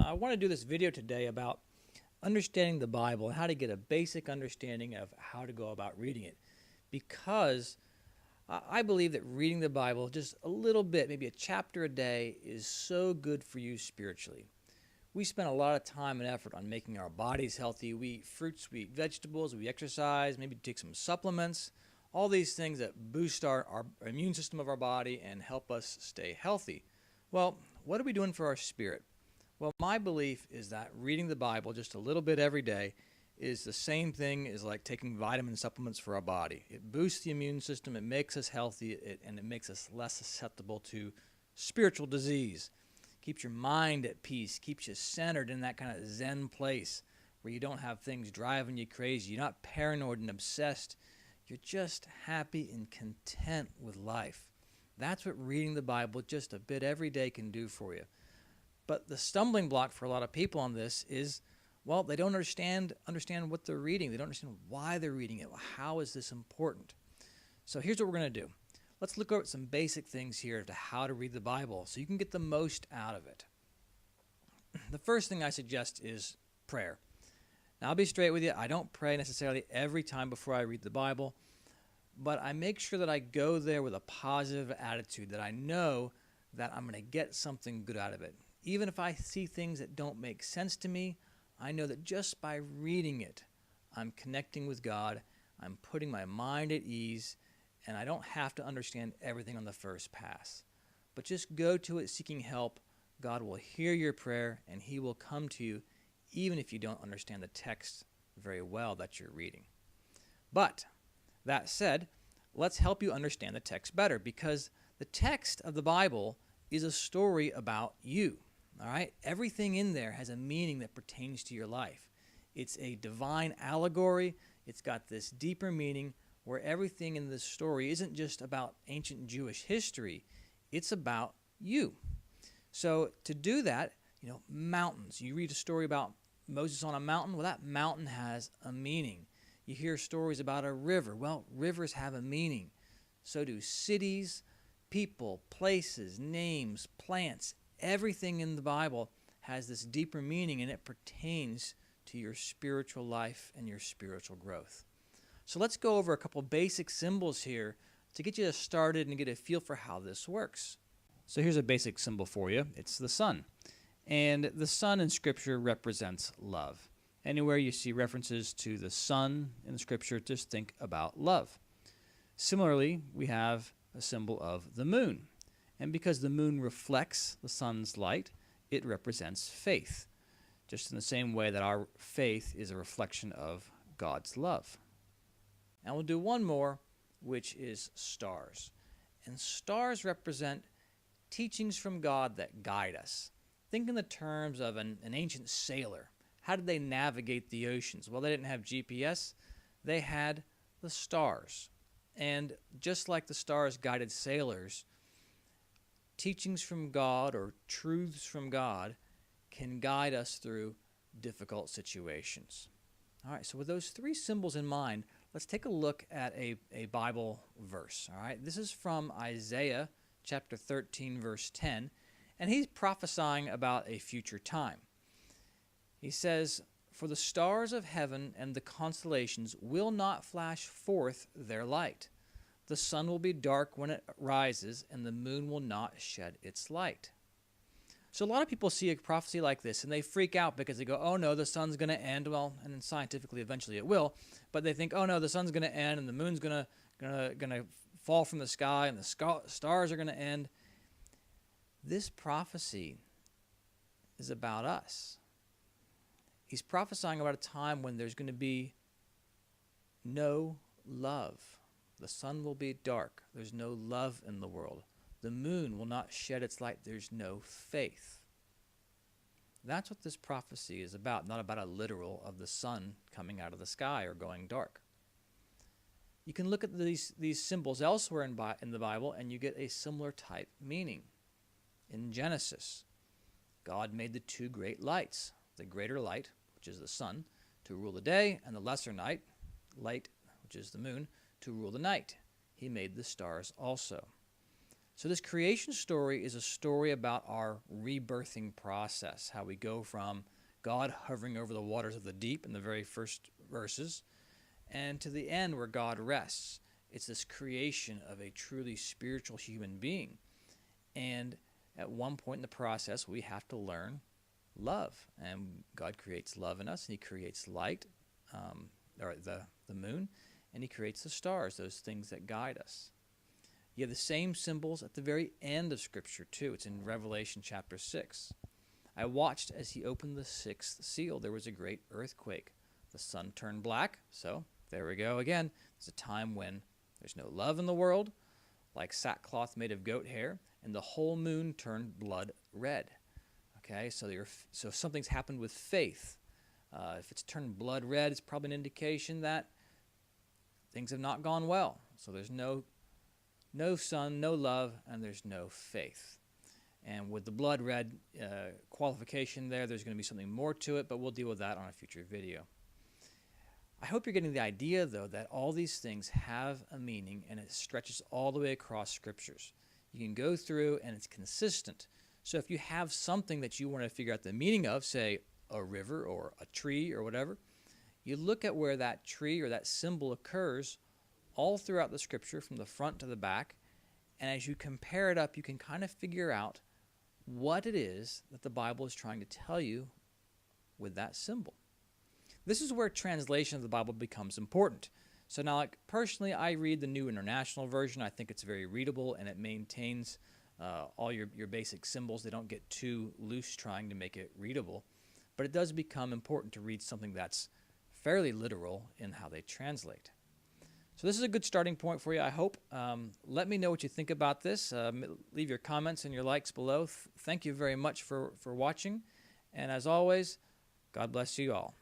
I want to do this video today about understanding the Bible and how to get a basic understanding of how to go about reading it. Because I believe that reading the Bible just a little bit, maybe a chapter a day, is so good for you spiritually. We spend a lot of time and effort on making our bodies healthy. We eat fruits, we eat vegetables, we exercise, maybe take some supplements, all these things that boost our immune system of our body and help us stay healthy. Well, what are we doing for our spirit? Well, my belief is that reading the Bible just a little bit every day is the same thing as like taking vitamin supplements for our body. It boosts the immune system, it makes us healthy, and it makes us less susceptible to spiritual disease. Keeps your mind at peace, keeps you centered in that kind of Zen place where you don't have things driving you crazy. You're not paranoid and obsessed. You're just happy and content with life. That's what reading the Bible just a bit every day can do for you. But the stumbling block for a lot of people on this is, well, they don't understand what they're reading. They don't understand why they're reading it. How is this important? So here's what we're going to do. Let's look over some basic things here to how to read the Bible so you can get the most out of it. The first thing I suggest is prayer. Now, I'll be straight with you. I don't pray necessarily every time before I read the Bible, but I make sure that I go there with a positive attitude, that I know that I'm going to get something good out of it. Even if I see things that don't make sense to me, I know that just by reading it, I'm connecting with God, I'm putting my mind at ease, and I don't have to understand everything on the first pass. But just go to it seeking help. God will hear your prayer, and He will come to you, even if you don't understand the text very well that you're reading. But that said, let's help you understand the text better, because the text of the Bible is a story about you. All right? Everything in there has a meaning that pertains to your life. It's a divine allegory. It's got this deeper meaning where everything in this story isn't just about ancient Jewish history. It's about you. So to do that, mountains. You read a story about Moses on a mountain. Well, that mountain has a meaning. You hear stories about a river. Well, rivers have a meaning. So do cities, people, places, names, plants. Everything in the Bible has this deeper meaning, and it pertains to your spiritual life and your spiritual growth. So let's go over a couple basic symbols here to get you started and get a feel for how this works. So here's a basic symbol for you. It's the sun. And the sun in Scripture represents love. Anywhere you see references to the sun in the Scripture, just think about love. Similarly, we have a symbol of the moon. And because the moon reflects the sun's light, it represents faith, just in the same way that our faith is a reflection of God's love. And we'll do one more, which is stars. And stars represent teachings from God that guide us. Think in the terms of an ancient sailor. How did they navigate the oceans? Well, they didn't have GPS. They had the stars. And just like the stars guided sailors, teachings from God or truths from God can guide us through difficult situations. All right, so with those three symbols in mind, let's take a look at a Bible verse. All right, this is from Isaiah chapter 13, verse 10, and he's prophesying about a future time. He says, "For the stars of heaven and the constellations will not flash forth their light. The sun will be dark when it rises, and the moon will not shed its light." So a lot of people see a prophecy like this, and they freak out because they go, oh no, the sun's going to end. Well, and then scientifically eventually it will, but they think, oh no, the sun's going to end, and the moon's going to fall from the sky, and the stars are going to end. This prophecy is about us. He's prophesying about a time when there's going to be no love. The sun will be dark. There's no love in the world. The moon will not shed its light. There's no faith. That's what this prophecy is about, not about a literal of the sun coming out of the sky or going dark. You can look at these symbols elsewhere in the Bible, and you get a similar type meaning. In Genesis, God made the two great lights, the greater light, which is the sun, to rule the day, and the lesser light, which is the moon, to rule the night. He made the stars also. So this creation story is a story about our rebirthing process, how we go from God hovering over the waters of the deep in the very first verses, and to the end where God rests. It's this creation of a truly spiritual human being. And at one point in the process, we have to learn love. And God creates love in us, and He creates light, or the moon, and He creates the stars, those things that guide us. You have the same symbols at the very end of Scripture, too. It's in Revelation chapter 6. I watched as He opened the sixth seal. There was a great earthquake. The sun turned black. So there we go again. There's a time when there's no love in the world, like sackcloth made of goat hair, and the whole moon turned blood red. Okay, so something's happened with faith. If it's turned blood red, it's probably an indication that things have not gone well. So there's no sun, no love, and there's no faith. And with the blood red qualification there's going to be something more to it, but we'll deal with that on a future video. I hope you're getting the idea, though, that all these things have a meaning, and it stretches all the way across Scriptures. You can go through, and it's consistent. So if you have something that you want to figure out the meaning of, say a river or a tree or whatever, you look at where that tree or that symbol occurs all throughout the Scripture from the front to the back, and as you compare it up, you can kind of figure out what it is that the Bible is trying to tell you with that symbol. This is where translation of the Bible becomes important. So now, like personally, I read the New International Version. I think it's very readable, and it maintains all your basic symbols. They don't get too loose trying to make it readable. But it does become important to read something that's fairly literal in how they translate. So this is a good starting point for you, I hope. Let me know what you think about this. Leave your comments and your likes below. Thank you very much for watching. And as always, God bless you all.